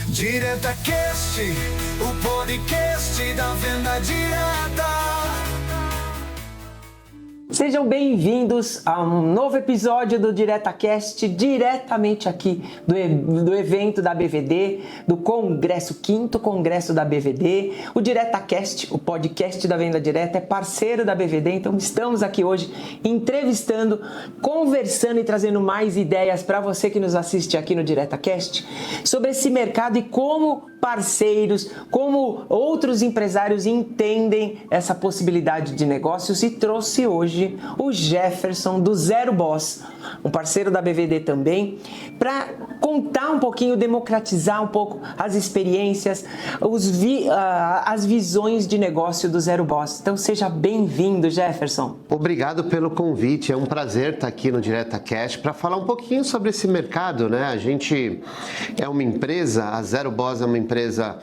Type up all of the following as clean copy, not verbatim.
DiretaCast, o podcast da venda direta. Sejam bem-vindos a um novo episódio do DiretaCast, diretamente aqui do evento da BVD, do Congresso, 5º Congresso da BVD. O DiretaCast, o podcast da venda direta, é parceiro da BVD, então estamos aqui hoje entrevistando, conversando e trazendo mais ideias para você que nos assiste aqui no DiretaCast sobre esse mercado e como parceiros, como outros empresários entendem essa possibilidade de negócios, e trouxe hoje o Jefferson do Zero Boss, um parceiro da BVD também, para contar um pouquinho, democratizar um pouco as experiências, as visões de negócio do Zero Boss. Então seja bem-vindo, Jefferson. Obrigado pelo convite, é um prazer estar aqui no DiretaCast para falar um pouquinho sobre esse mercado, né? A gente é uma empresa, a Zero Boss é uma empresa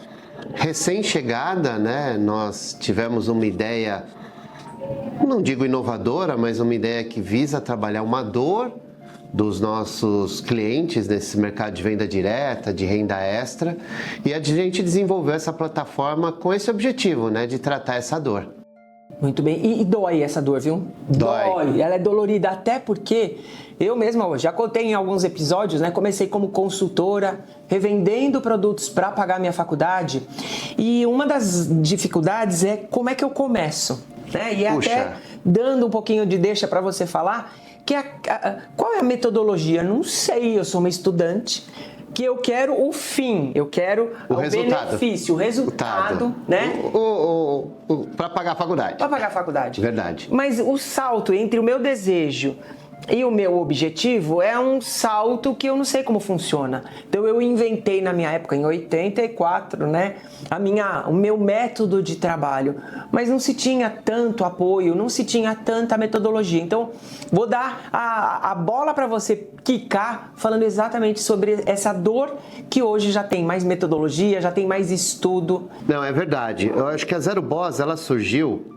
recém-chegada, né? Nós tivemos uma ideia, não digo inovadora, mas uma ideia que visa trabalhar uma dor dos nossos clientes nesse mercado de venda direta, de renda extra, e a gente desenvolveu essa plataforma com esse objetivo, né, de tratar essa dor. Muito bem, e dói essa dor, viu? Dói, ela é dolorida, até porque eu mesma já contei em alguns episódios, né? Comecei como consultora, revendendo produtos para pagar minha faculdade, e uma das dificuldades é como é que eu começo, né? E até dando um pouquinho de deixa para você falar, que qual é a metodologia? Não sei, eu sou uma estudante, que eu quero o fim, eu quero o benefício, o resultado, né? Para pagar a faculdade. Para pagar a faculdade. Verdade. Mas o salto entre o meu desejo e o meu objetivo é um salto que eu não sei como funciona. Então eu inventei na minha época, em 84, né, o meu método de trabalho, mas não se tinha tanto apoio, não se tinha tanta metodologia. Então vou dar a bola para você quicar, falando exatamente sobre essa dor que hoje já tem mais metodologia, já tem mais estudo. Não, é verdade. Eu acho que a Zero Boss, ela surgiu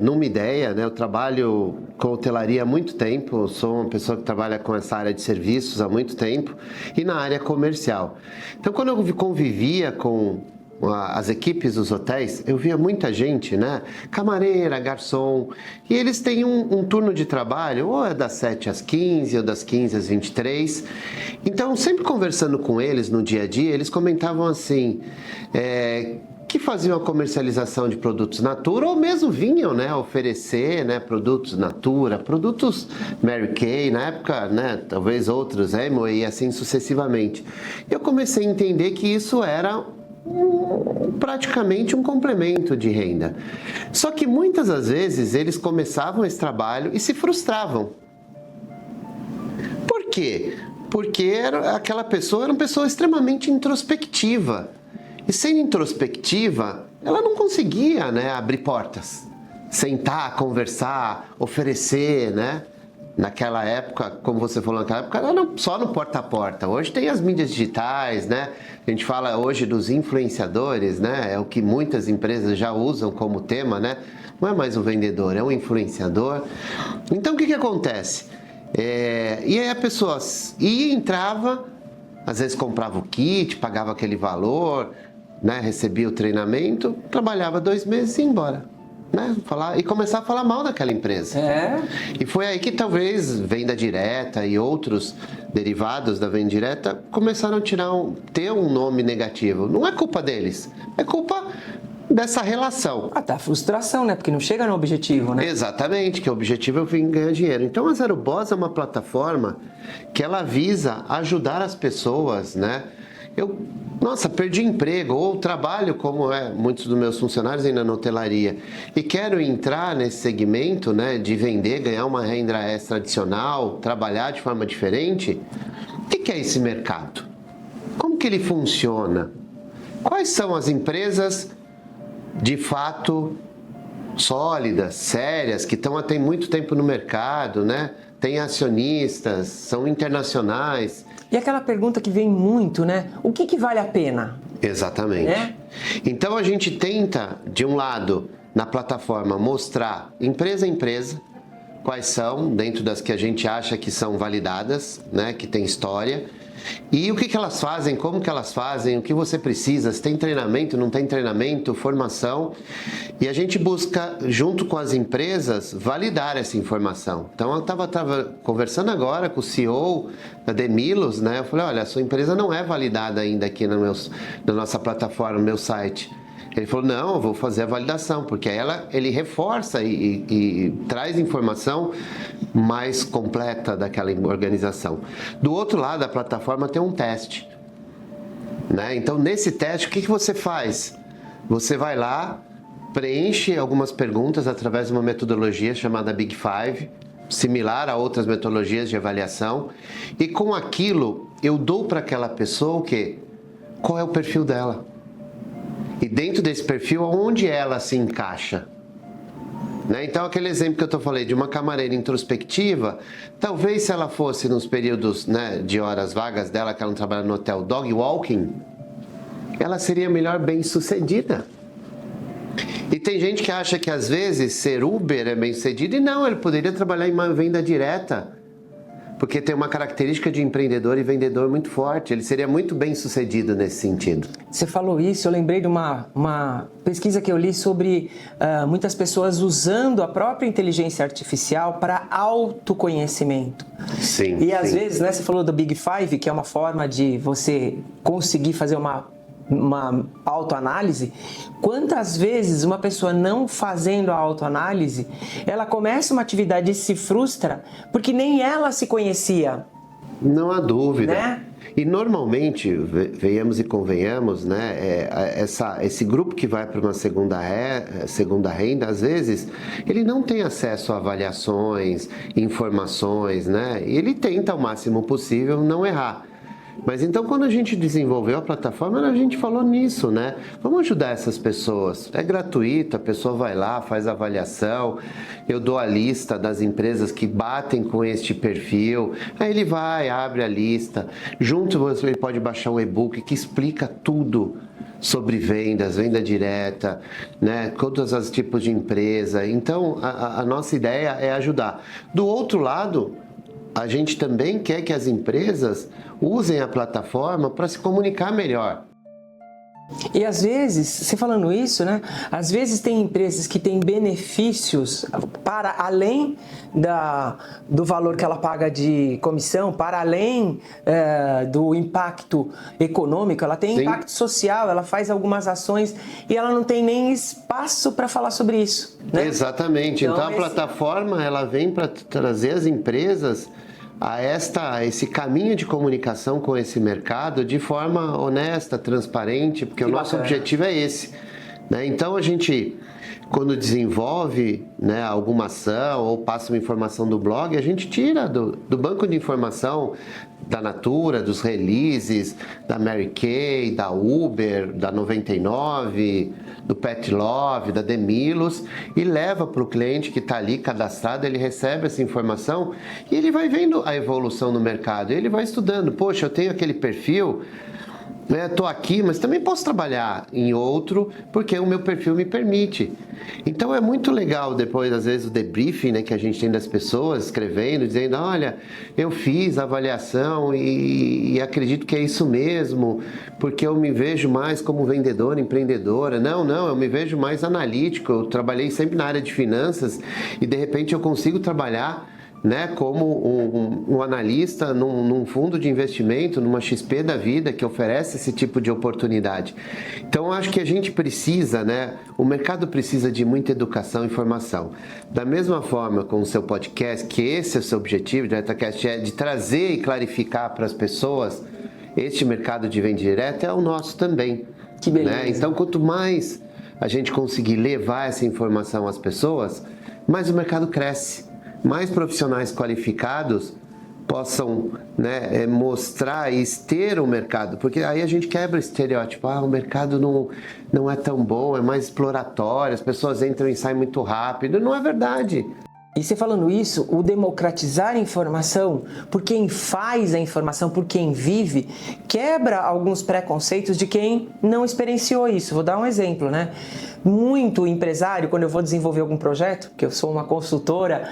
numa ideia, né? Eu trabalho com hotelaria há muito tempo, eu sou uma pessoa que trabalha com essa área de serviços há muito tempo e na área comercial. Então, quando eu convivia com as equipes dos hotéis, eu via muita gente, né? Camareira, garçom, e eles têm um turno de trabalho, ou é das 7 às 15, ou das 15 às 23. Então, sempre conversando com eles no dia a dia, eles comentavam assim, que faziam a comercialização de produtos Natura, ou mesmo vinham, né, oferecer, né, produtos Natura, produtos Mary Kay, na época, né, talvez outros, Amway, e assim sucessivamente. Eu comecei a entender que isso era praticamente um complemento de renda. Só que muitas das vezes eles começavam esse trabalho e se frustravam. Por quê? Porque aquela pessoa era uma pessoa extremamente introspectiva. E sendo introspectiva, ela não conseguia, né, abrir portas, sentar, conversar, oferecer, né? Naquela época, como você falou, naquela época era só no porta a porta. Hoje tem as mídias digitais, né? A gente fala hoje dos influenciadores, né? É o que muitas empresas já usam como tema, né? Não é mais um vendedor, é um influenciador. Então, o que acontece? E aí a pessoa ia e entrava, às vezes comprava o kit, pagava aquele valor, né? Recebia o treinamento, trabalhava 2 meses e ia embora. Né? E começar a falar mal daquela empresa. E foi aí que talvez venda direta e outros derivados da venda direta começaram a ter um nome negativo. Não é culpa deles, é culpa dessa relação. Da frustração, né? Porque não chega no objetivo, né? Exatamente, que o objetivo é ganhar dinheiro. Então a Zero Boss é uma plataforma que ela visa ajudar as pessoas, né? Perdi emprego, ou trabalho como muitos dos meus funcionários ainda na hotelaria, e quero entrar nesse segmento, né, de vender, ganhar uma renda extra adicional, trabalhar de forma diferente. O que é esse mercado? Como que ele funciona? Quais são as empresas de fato sólidas, sérias, que estão há muito tempo no mercado, né? Tem acionistas, são internacionais. E aquela pergunta que vem muito, né? O que vale a pena? Exatamente. Então a gente tenta, de um lado, na plataforma, mostrar empresa a empresa, quais são, dentro das que a gente acha que são validadas, né? Que tem história. E o que elas fazem, como que elas fazem, o que você precisa, se tem treinamento, não tem treinamento, formação. E a gente busca, junto com as empresas, validar essa informação. Então eu estava conversando agora com o CEO da Demilos, né? Eu falei, olha, a sua empresa não é validada ainda aqui na nossa plataforma, no meu site. Ele falou, não, eu vou fazer a validação, porque aí ele reforça e traz informação mais completa daquela organização. Do outro lado da plataforma tem um teste, né? Então, nesse teste, o que você faz? Você vai lá, preenche algumas perguntas através de uma metodologia chamada Big Five, similar a outras metodologias de avaliação, e com aquilo eu dou para aquela pessoa o quê? Qual é o perfil dela? E dentro desse perfil, onde ela se encaixa? Né? Então, aquele exemplo que eu falei de uma camareira introspectiva, talvez se ela fosse nos períodos, né, de horas vagas dela, que ela não trabalha no hotel dog walking, ela seria melhor bem sucedida. E tem gente que acha que às vezes ser Uber é bem sucedido, e não, ele poderia trabalhar em uma venda direta. Porque tem uma característica de empreendedor e vendedor muito forte. Ele seria muito bem sucedido nesse sentido. Você falou isso, eu lembrei de uma pesquisa que eu li sobre muitas pessoas usando a própria inteligência artificial para autoconhecimento. Sim. E às vezes, né, você falou do Big Five, que é uma forma de você conseguir fazer uma autoanálise. Quantas vezes uma pessoa não fazendo a autoanálise, ela começa uma atividade e se frustra porque nem ela se conhecia? Não há dúvida. Né? E normalmente, venhamos e convenhamos, né, esse grupo que vai para uma segunda renda, às vezes, ele não tem acesso a avaliações, informações, né? E ele tenta ao máximo possível não errar. Mas então, quando a gente desenvolveu a plataforma, a gente falou nisso, né? Vamos ajudar essas pessoas. É gratuito, a pessoa vai lá, faz a avaliação, eu dou a lista das empresas que batem com este perfil, aí ele vai, abre a lista, junto ele pode baixar um e-book que explica tudo sobre vendas, venda direta, né? Todos os tipos de empresa. Então, a nossa ideia é ajudar. Do outro lado, a gente também quer que as empresas usem a plataforma para se comunicar melhor. E às vezes, você falando isso, né? Às vezes tem empresas que têm benefícios para além do valor que ela paga de comissão, para além do impacto econômico, ela tem impacto social, ela faz algumas ações e ela não tem nem espaço para falar sobre isso, né? Exatamente. Então a plataforma ela vem para trazer as empresas a esse caminho de comunicação com esse mercado de forma honesta, transparente, porque o nosso objetivo é esse, né? Então a gente, quando desenvolve, né, alguma ação ou passa uma informação do blog, a gente tira do banco de informação da Natura, dos releases, da Mary Kay, da Uber, da 99, do Pet Love, da Demilos e leva para o cliente que está ali cadastrado, ele recebe essa informação e ele vai vendo a evolução no mercado, ele vai estudando, poxa, eu tenho aquele perfil, estou aqui, mas também posso trabalhar em outro, porque o meu perfil me permite. Então é muito legal depois, às vezes, o debriefing, né, que a gente tem das pessoas escrevendo, dizendo, olha, eu fiz a avaliação e acredito que é isso mesmo, porque eu me vejo mais como vendedora, empreendedora. Não, eu me vejo mais analítico, eu trabalhei sempre na área de finanças e de repente eu consigo trabalhar, né, como um analista num fundo de investimento, numa XP da vida que oferece esse tipo de oportunidade. Então, eu acho que a gente precisa, né, o mercado precisa de muita educação e formação. Da mesma forma com o seu podcast, que esse é o seu objetivo, DiretaCast, é de trazer e clarificar para as pessoas este mercado de venda direta, é o nosso também. Que beleza. Né? Então, quanto mais a gente conseguir levar essa informação às pessoas, mais o mercado cresce. Mais profissionais qualificados possam, né, mostrar e ter o mercado, porque aí a gente quebra o estereótipo, o mercado não é tão bom, é mais exploratório, as pessoas entram e saem muito rápido. Não é verdade. E você falando isso, o democratizar a informação, por quem faz a informação, por quem vive, quebra alguns preconceitos de quem não experienciou isso. Vou dar um exemplo, né? Muito empresário, quando eu vou desenvolver algum projeto, que eu sou uma consultora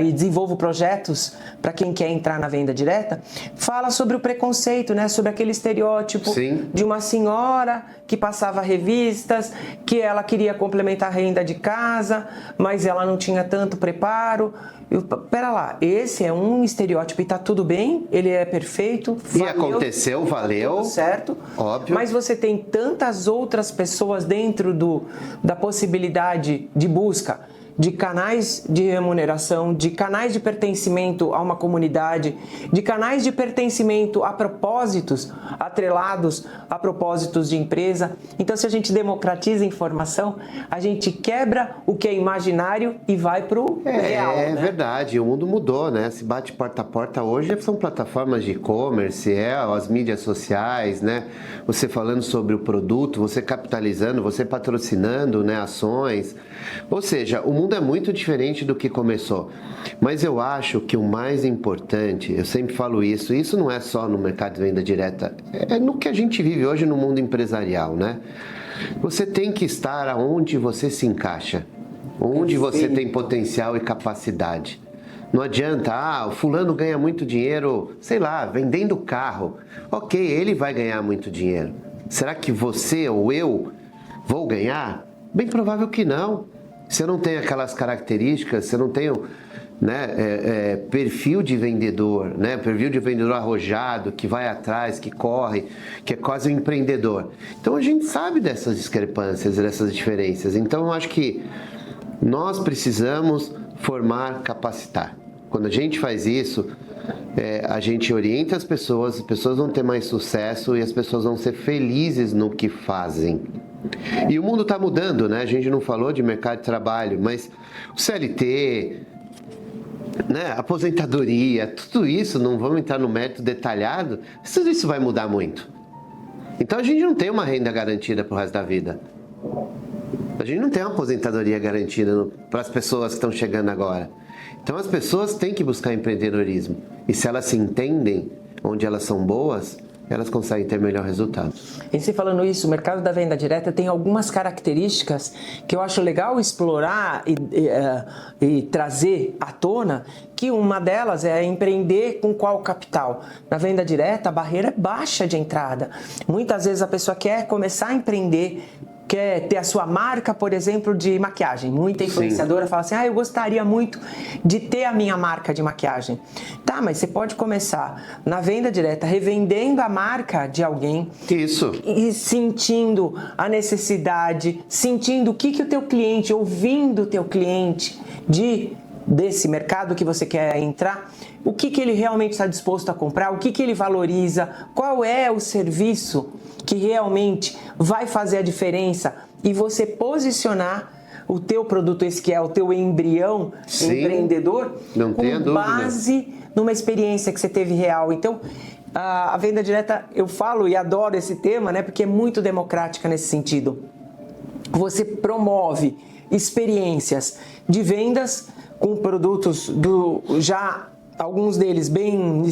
e desenvolvo projetos para quem quer entrar na venda direta, fala sobre o preconceito, né? Sobre aquele estereótipo de uma senhora que passava revistas, que ela queria complementar a renda de casa, mas ela não tinha tanto preparo. Pera lá, esse é um estereótipo e tá tudo bem, ele é perfeito, e aconteceu, valeu, tudo certo, óbvio. Mas você tem tantas outras pessoas dentro da possibilidade de busca de canais de remuneração, de canais de pertencimento a uma comunidade, de canais de pertencimento a propósitos atrelados a propósitos de empresa. Então, se a gente democratiza a informação, a gente quebra o que é imaginário e vai para o real. É né? verdade, o mundo mudou, né? Se bate porta a porta hoje, são plataformas de e-commerce, as mídias sociais, né? Você falando sobre o produto, você capitalizando, você patrocinando, né, ações. Ou seja, o mundo é muito diferente do que começou. Mas eu acho que o mais importante, eu sempre falo isso não é só no mercado de venda direta, é no que a gente vive hoje no mundo empresarial, né? Você tem que estar aonde você se encaixa, onde você tem potencial e capacidade. Não adianta, o fulano ganha muito dinheiro, sei lá, vendendo carro. Ok, ele vai ganhar muito dinheiro. Será que você ou eu vou ganhar? Bem provável que não. Você não tem aquelas características, você não tem perfil de vendedor, né? Perfil de vendedor arrojado, que vai atrás, que corre, que é quase um empreendedor. Então a gente sabe dessas discrepâncias, dessas diferenças. Então eu acho que nós precisamos formar, capacitar. Quando a gente faz isso, a gente orienta as pessoas vão ter mais sucesso e as pessoas vão ser felizes no que fazem. E o mundo está mudando, né? A gente não falou de mercado de trabalho, mas o CLT, né? Aposentadoria, tudo isso, não vamos entrar no mérito detalhado, tudo isso vai mudar muito. Então a gente não tem uma renda garantida para o resto da vida. A gente não tem uma aposentadoria garantida para as pessoas que estão chegando agora. Então as pessoas têm que buscar empreendedorismo. E se elas se entendem onde elas são boas, elas conseguem ter melhor resultado. E se falando isso, o mercado da venda direta tem algumas características que eu acho legal explorar e trazer à tona, que uma delas é empreender com qual capital. Na venda direta, a barreira é baixa de entrada. Muitas vezes a pessoa quer começar a empreender, quer ter a sua marca, por exemplo, de maquiagem. Muita influenciadora fala assim, eu gostaria muito de ter a minha marca de maquiagem. Tá, mas você pode começar na venda direta, revendendo a marca de alguém. Isso. E sentindo a necessidade, sentindo o que o teu cliente, ouvindo o teu cliente desse mercado que você quer entrar, o que ele realmente está disposto a comprar, o que ele valoriza, qual é o serviço que realmente vai fazer a diferença e você posicionar o teu produto, esse que é o teu embrião empreendedor, com base numa experiência que você teve real. Então, a venda direta, eu falo e adoro esse tema, né, porque é muito democrática nesse sentido. Você promove experiências de vendas com produtos alguns deles bem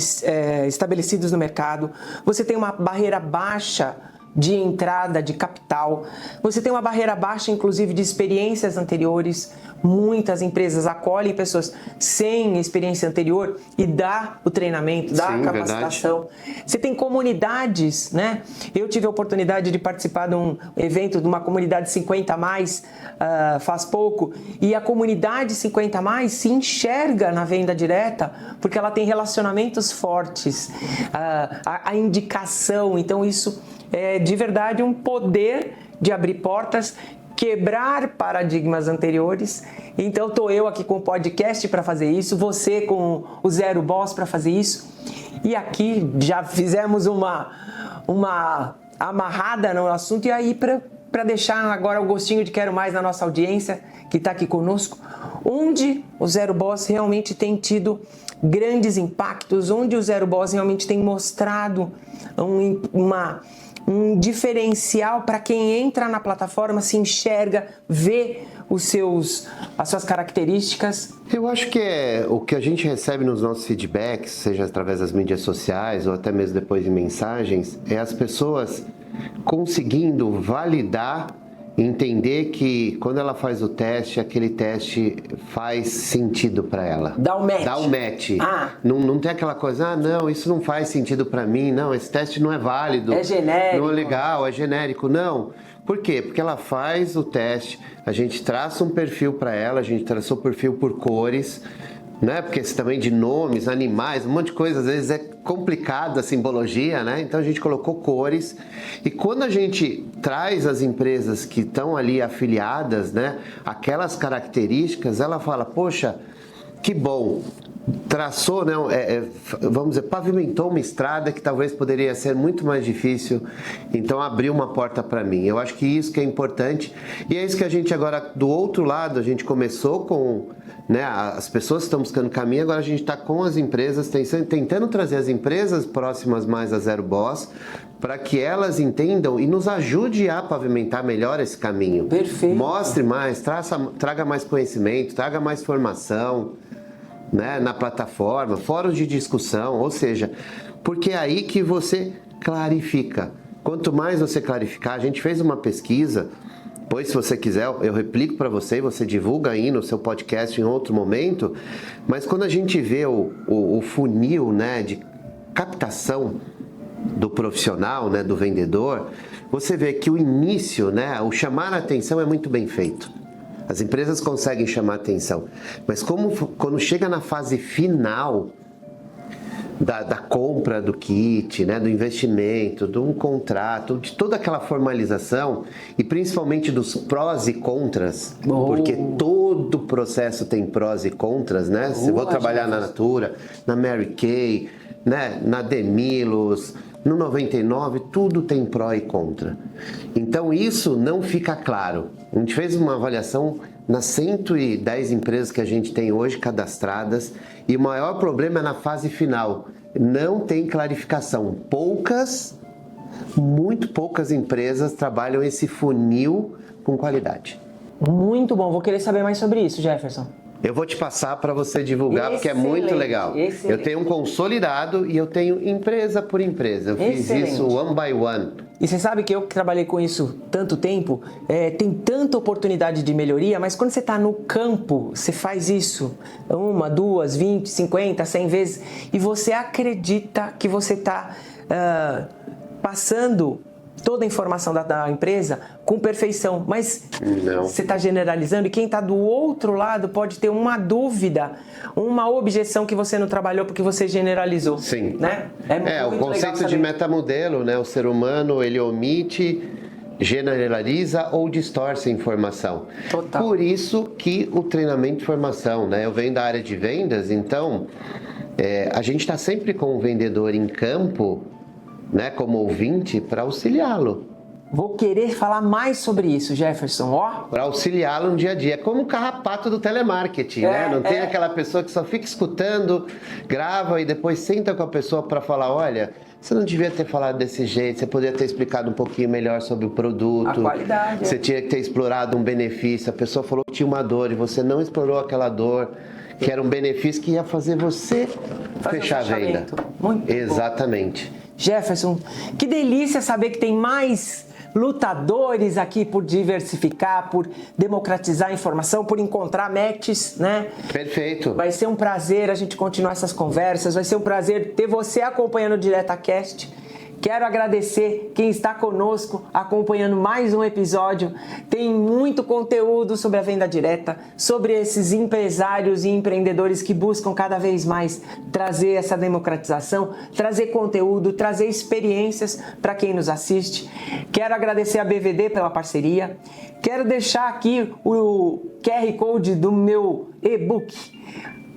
estabelecidos no mercado. Você tem uma barreira baixa de entrada de capital. Você tem uma barreira baixa, inclusive, de experiências anteriores. Muitas empresas acolhem pessoas sem experiência anterior e dá o treinamento, dá a capacitação. Verdade. Você tem comunidades, né? Eu tive a oportunidade de participar de um evento de uma comunidade 50+, faz pouco, e a comunidade 50+, se enxerga na venda direta porque ela tem relacionamentos fortes, a indicação. Então isso é de verdade um poder de abrir portas, quebrar paradigmas anteriores. Então estou eu aqui com o podcast para fazer isso, você com o Zero Boss para fazer isso. E aqui já fizemos uma amarrada no assunto, e aí para deixar agora o gostinho de quero mais na nossa audiência que está aqui conosco, onde o Zero Boss realmente tem tido grandes impactos, onde o Zero Boss realmente tem mostrado um diferencial para quem entra na plataforma, se enxerga, vê as suas características? Eu acho que o que a gente recebe nos nossos feedbacks, seja através das mídias sociais ou até mesmo depois em mensagens, é as pessoas conseguindo validar, entender que quando ela faz o teste, aquele teste faz sentido para ela. Dá o match. Dá o match. Ah. Não tem aquela coisa, não, isso não faz sentido para mim, não, esse teste não é válido. É genérico. Não é legal, é genérico. Não. Por quê? Porque ela faz o teste, a gente traça um perfil para ela, a gente traçou o perfil por cores, né? Porque esse também de nomes, animais, um monte de coisa, às vezes é complicado a simbologia, né? Então a gente colocou cores e quando a gente traz as empresas que estão ali afiliadas, né? Aquelas características, ela fala, poxa, que bom, traçou, né? Vamos dizer, pavimentou uma estrada que talvez poderia ser muito mais difícil, então abriu uma porta para mim. Eu acho que isso que é importante e é isso que a gente agora, do outro lado, a gente começou com, né, as pessoas estão buscando caminho, agora a gente está com as empresas, tentando trazer as empresas próximas mais a Zero Boss, para que elas entendam e nos ajude a pavimentar melhor esse caminho. Perfeito. Mostre mais, traga mais conhecimento, traga mais formação, né, na plataforma, fóruns de discussão, ou seja, porque é aí que você clarifica. Quanto mais você clarificar, a gente fez uma pesquisa, pois se você quiser eu replico para você e você divulga aí no seu podcast em outro momento, mas quando a gente vê o funil, né, de captação do profissional, né, do vendedor, você vê que o início, né, o chamar a atenção é muito bem feito. As empresas conseguem chamar atenção, mas quando chega na fase final da compra do kit, né, do investimento, de um contrato, de toda aquela formalização e principalmente dos prós e contras, porque todo processo tem prós e contras, né? Se eu vou trabalhar na Natura, na Mary Kay, né, na Demilos, no 99, tudo tem pró e contra. Então isso não fica claro. A gente fez uma avaliação nas 110 empresas que a gente tem hoje cadastradas e o maior problema é na fase final. Não tem clarificação. Muito poucas empresas trabalham esse funil com qualidade. Muito bom, vou querer saber mais sobre isso, Jefferson. Eu vou te passar para você divulgar, porque é muito legal. Excelente. Eu tenho um consolidado e eu tenho empresa por empresa. Eu fiz isso one by one. E você sabe que eu que trabalhei com isso tanto tempo, tem tanta oportunidade de melhoria, mas quando você está no campo, você faz isso 1, 2, 20, 50, 100 vezes e você acredita que você está passando toda a informação da empresa com perfeição, mas não. Você está generalizando e quem está do outro lado pode ter uma dúvida, uma objeção que você não trabalhou porque você generalizou. Sim. Né? O conceito de metamodelo, né? O ser humano, ele omite, generaliza ou distorce a informação. Total. Por isso que o treinamento de formação, né? Eu venho da área de vendas, então a gente está sempre com o vendedor em campo, né, como ouvinte, para auxiliá-lo. Vou querer falar mais sobre isso, Jefferson, Para auxiliá-lo no dia a dia. É como o carrapato do telemarketing, né? Não tem aquela pessoa que só fica escutando, grava e depois senta com a pessoa para falar, olha, você não devia ter falado desse jeito, você poderia ter explicado um pouquinho melhor sobre o produto. A qualidade. Você tinha que ter explorado um benefício, a pessoa falou que tinha uma dor e você não explorou aquela dor, que era um benefício que ia fazer você fechar a venda. Muito Exatamente. Bom. Jefferson, que delícia saber que tem mais lutadores aqui por diversificar, por democratizar a informação, por encontrar matches, né? Perfeito. Vai ser um prazer a gente continuar essas conversas, vai ser um prazer ter você acompanhando o DiretaCast. Quero agradecer quem está conosco, acompanhando mais um episódio. Tem muito conteúdo sobre a venda direta, sobre esses empresários e empreendedores que buscam cada vez mais trazer essa democratização, trazer conteúdo, trazer experiências para quem nos assiste. Quero agradecer a BVD pela parceria. Quero deixar aqui o QR Code do meu e-book.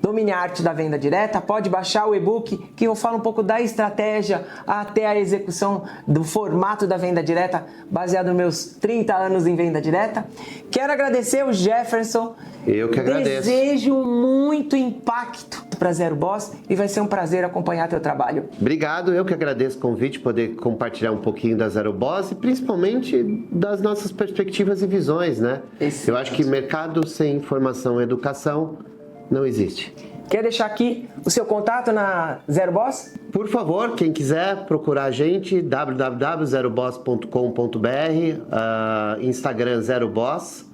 domine a arte da venda direta, pode baixar o e-book que eu falo um pouco da estratégia até a execução do formato da venda direta, baseado nos meus 30 anos em venda direta. Quero agradecer o Jefferson. Eu que agradeço. Desejo muito impacto para Zero Boss e vai ser um prazer acompanhar teu trabalho. Obrigado, eu que agradeço o convite, poder compartilhar um pouquinho da Zero Boss e principalmente das nossas perspectivas e visões, né? Eu acho que mercado sem informação e educação não existe. Quer deixar aqui o seu contato na Zero Boss? Por favor, quem quiser procurar a gente, www.zeroboss.com.br, Instagram Zero Boss,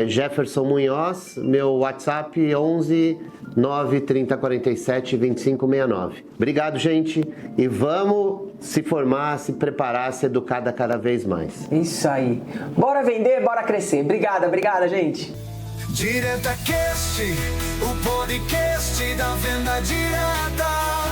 Jefferson Munhoz, meu WhatsApp 11 930 47 25 69. Obrigado, gente, e vamos se formar, se preparar, se educar cada vez mais. Isso aí. Bora vender, bora crescer. Obrigada, gente. Direta Cast, o podcast da venda direta.